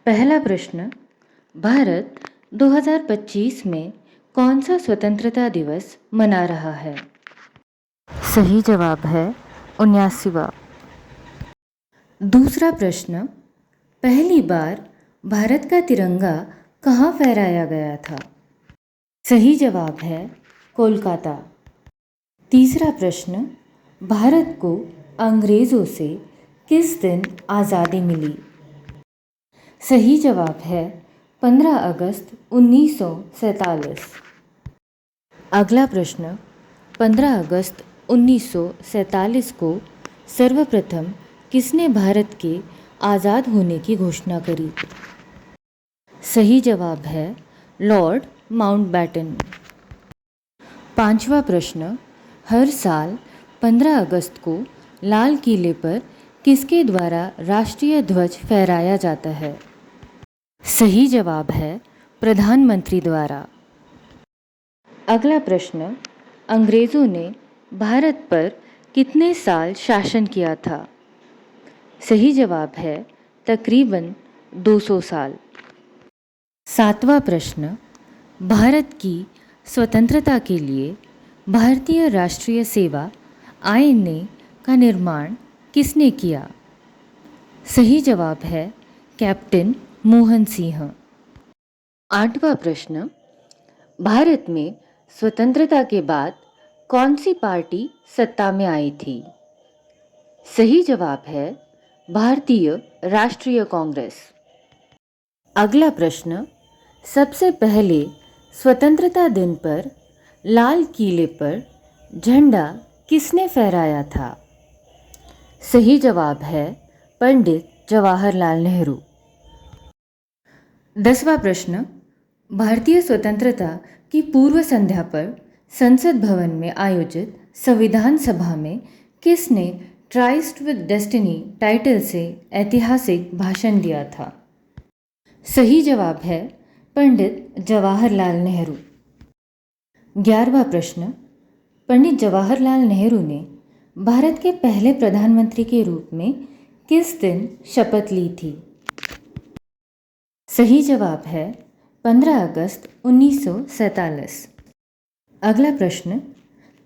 पहला प्रश्न, भारत 2025 में कौन सा स्वतंत्रता दिवस मना रहा है? सही जवाब है 79वां। दूसरा प्रश्न, पहली बार भारत का तिरंगा कहाँ फहराया गया था? सही जवाब है कोलकाता। तीसरा प्रश्न, भारत को अंग्रेज़ों से किस दिन आज़ादी मिली? सही जवाब है 15 अगस्त 1947। अगला प्रश्न, 15 अगस्त 1947 को सर्वप्रथम किसने भारत के आज़ाद होने की घोषणा करी? सही जवाब है लॉर्ड माउंटबैटन। पांचवा प्रश्न, हर साल 15 अगस्त को लाल किले पर किसके द्वारा राष्ट्रीय ध्वज फहराया जाता है? सही जवाब है प्रधानमंत्री द्वारा। अगला प्रश्न, अंग्रेज़ों ने भारत पर कितने साल शासन किया था? सही जवाब है तकरीबन 200 साल। सातवां प्रश्न, भारत की स्वतंत्रता के लिए भारतीय राष्ट्रीय सेवा आईएनए का निर्माण किसने किया? सही जवाब है कैप्टन मोहन सिंह। आठवां प्रश्न, भारत में स्वतंत्रता के बाद कौन सी पार्टी सत्ता में आई थी? सही जवाब है भारतीय राष्ट्रीय कांग्रेस। अगला प्रश्न, सबसे पहले स्वतंत्रता दिन पर लाल किले पर झंडा किसने फहराया था? सही जवाब है पंडित जवाहरलाल नेहरू। 10वां प्रश्न, भारतीय स्वतंत्रता की पूर्व संध्या पर संसद भवन में आयोजित संविधान सभा में किसने ट्राइस्ट विद डेस्टिनी टाइटल से ऐतिहासिक भाषण दिया था? सही जवाब है पंडित जवाहरलाल नेहरू। 11वां प्रश्न, पंडित जवाहरलाल नेहरू ने भारत के पहले प्रधानमंत्री के रूप में किस दिन शपथ ली थी? सही जवाब है 15 अगस्त 1947। अगला प्रश्न,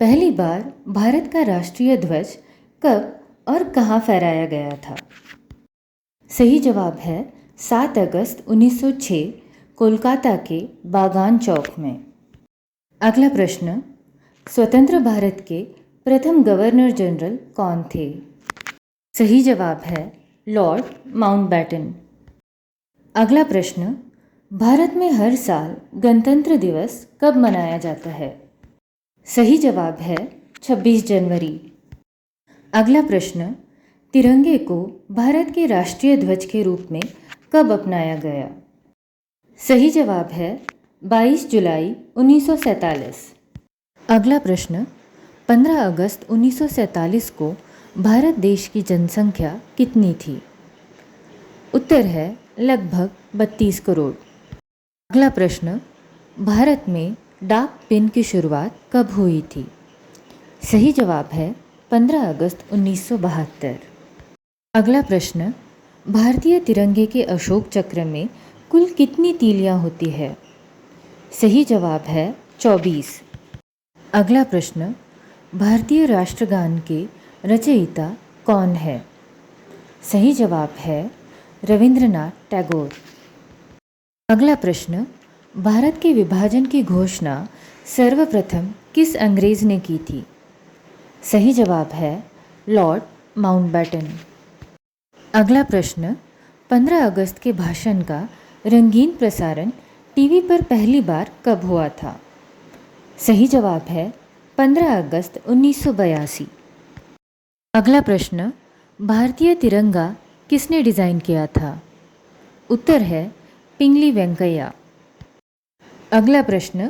पहली बार भारत का राष्ट्रीय ध्वज कब और कहाँ फहराया गया था? सही जवाब है 7 अगस्त 1906 कोलकाता के बागान चौक में। अगला प्रश्न, स्वतंत्र भारत के प्रथम गवर्नर जनरल कौन थे? सही जवाब है लॉर्ड माउंटबैटन। अगला प्रश्न, भारत में हर साल गणतंत्र दिवस कब मनाया जाता है? सही जवाब है 26 जनवरी। अगला प्रश्न, तिरंगे को भारत के राष्ट्रीय ध्वज के रूप में कब अपनाया गया? सही जवाब है 22 जुलाई 1947। अगला प्रश्न, 15 अगस्त 1947 को भारत देश की जनसंख्या कितनी थी? उत्तर है लगभग 32 करोड़। अगला प्रश्न, भारत में डाक पिन की शुरुआत कब हुई थी? सही जवाब है 15 अगस्त 1972। अगला प्रश्न, भारतीय तिरंगे के अशोक चक्र में कुल कितनी तीलियां होती है? सही जवाब है 24। अगला प्रश्न, भारतीय राष्ट्रगान के रचयिता कौन है? सही जवाब है रविंद्रनाथ टैगोर। अगला प्रश्न, भारत के विभाजन की घोषणा सर्वप्रथम किस अंग्रेज ने की थी? सही जवाब है लॉर्ड माउंटबैटन। अगला प्रश्न, 15 अगस्त के भाषण का रंगीन प्रसारण टीवी पर पहली बार कब हुआ था? सही जवाब है 15 अगस्त 1982। अगला प्रश्न, भारतीय तिरंगा किसने डिज़ाइन किया था? उत्तर है पिंगली वेंकैया। अगला प्रश्न,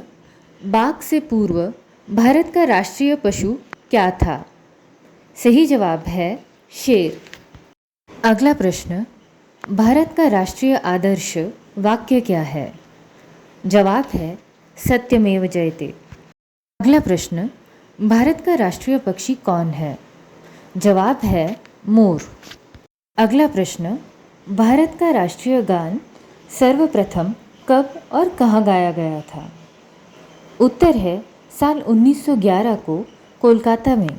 बाघ से पूर्व भारत का राष्ट्रीय पशु क्या था? सही जवाब है शेर। अगला प्रश्न, भारत का राष्ट्रीय आदर्श वाक्य क्या है? जवाब है सत्यमेव जयते। अगला प्रश्न, भारत का राष्ट्रीय पक्षी कौन है? जवाब है मोर। अगला प्रश्न, भारत का राष्ट्रीय गान सर्वप्रथम कब और कहाँ गाया गया था? उत्तर है साल 1911 को कोलकाता में।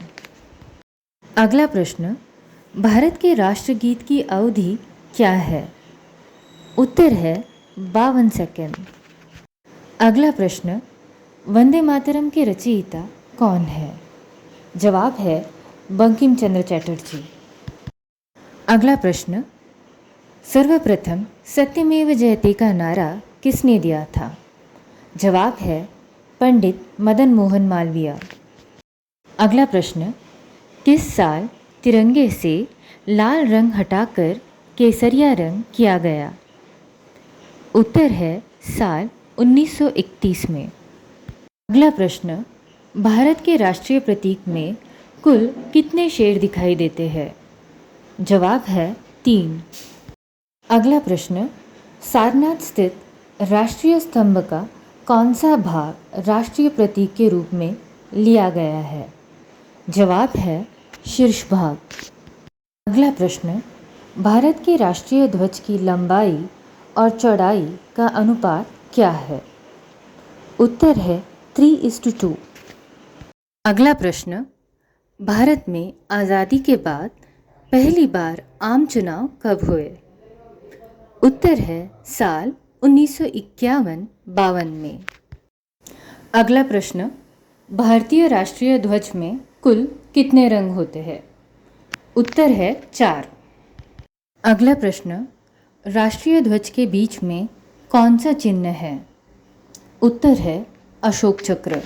अगला प्रश्न, भारत के राष्ट्रगीत की अवधि क्या है? उत्तर है 52 सेकंड। अगला प्रश्न, वंदे मातरम के रचयिता कौन है? जवाब है बंकिम चंद्र चटर्जी। अगला प्रश्न, सर्वप्रथम सत्यमेव जयते का नारा किसने दिया था? जवाब है पंडित मदन मोहन मालवीय। अगला प्रश्न, किस साल तिरंगे से लाल रंग हटाकर केसरिया रंग किया गया? उत्तर है साल 1931 में। अगला प्रश्न, भारत के राष्ट्रीय प्रतीक में कुल कितने शेर दिखाई देते हैं? जवाब है 3। अगला प्रश्न, सारनाथ स्थित राष्ट्रीय स्तंभ का कौन सा भाग राष्ट्रीय प्रतीक के रूप में लिया गया है? जवाब है शीर्ष भाग। अगला प्रश्न, भारत के राष्ट्रीय ध्वज की लंबाई और चौड़ाई का अनुपात क्या है? उत्तर है 3:2। अगला प्रश्न, भारत में आज़ादी के बाद पहली बार आम चुनाव कब हुए? उत्तर है साल 1951-52 में। अगला प्रश्न, भारतीय राष्ट्रीय ध्वज में कुल कितने रंग होते हैं? उत्तर है 4। अगला प्रश्न, राष्ट्रीय ध्वज के बीच में कौन सा चिन्ह है? उत्तर है अशोक चक्र।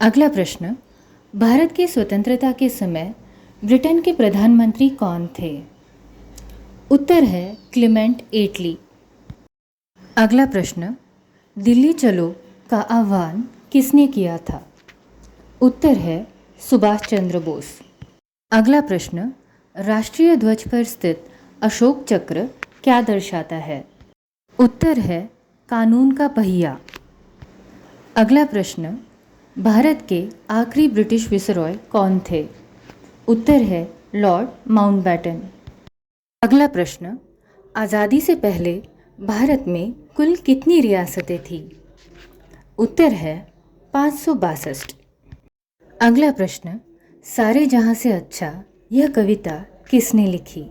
अगला प्रश्न, भारत की स्वतंत्रता के समय ब्रिटेन के प्रधानमंत्री कौन थे? उत्तर है क्लेमेंट एटली। अगला प्रश्न, दिल्ली चलो का आह्वान किसने किया था? उत्तर है सुभाष चंद्र बोस। अगला प्रश्न, राष्ट्रीय ध्वज पर स्थित अशोक चक्र क्या दर्शाता है? उत्तर है कानून का पहिया। अगला प्रश्न, भारत के आखिरी ब्रिटिश विसरॉय कौन थे? उत्तर है लॉर्ड माउंटबेटन। अगला प्रश्न, आज़ादी से पहले भारत में कुल कितनी रियासतें थीं? उत्तर है 562। अगला प्रश्न, सारे जहाँ से अच्छा यह कविता किसने लिखी?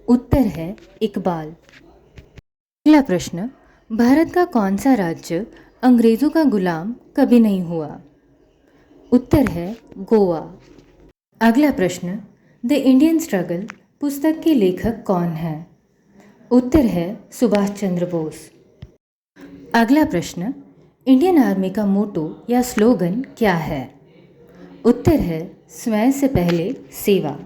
उत्तर है इकबाल। अगला प्रश्न, भारत का कौन सा राज्य अंग्रेज़ों का गुलाम कभी नहीं हुआ? उत्तर है गोवा। अगला प्रश्न, द इंडियन स्ट्रगल पुस्तक के लेखक कौन है? उत्तर है सुभाष चंद्र बोस। अगला प्रश्न, इंडियन आर्मी का मोटो या स्लोगन क्या है? उत्तर है स्वयं से पहले सेवा।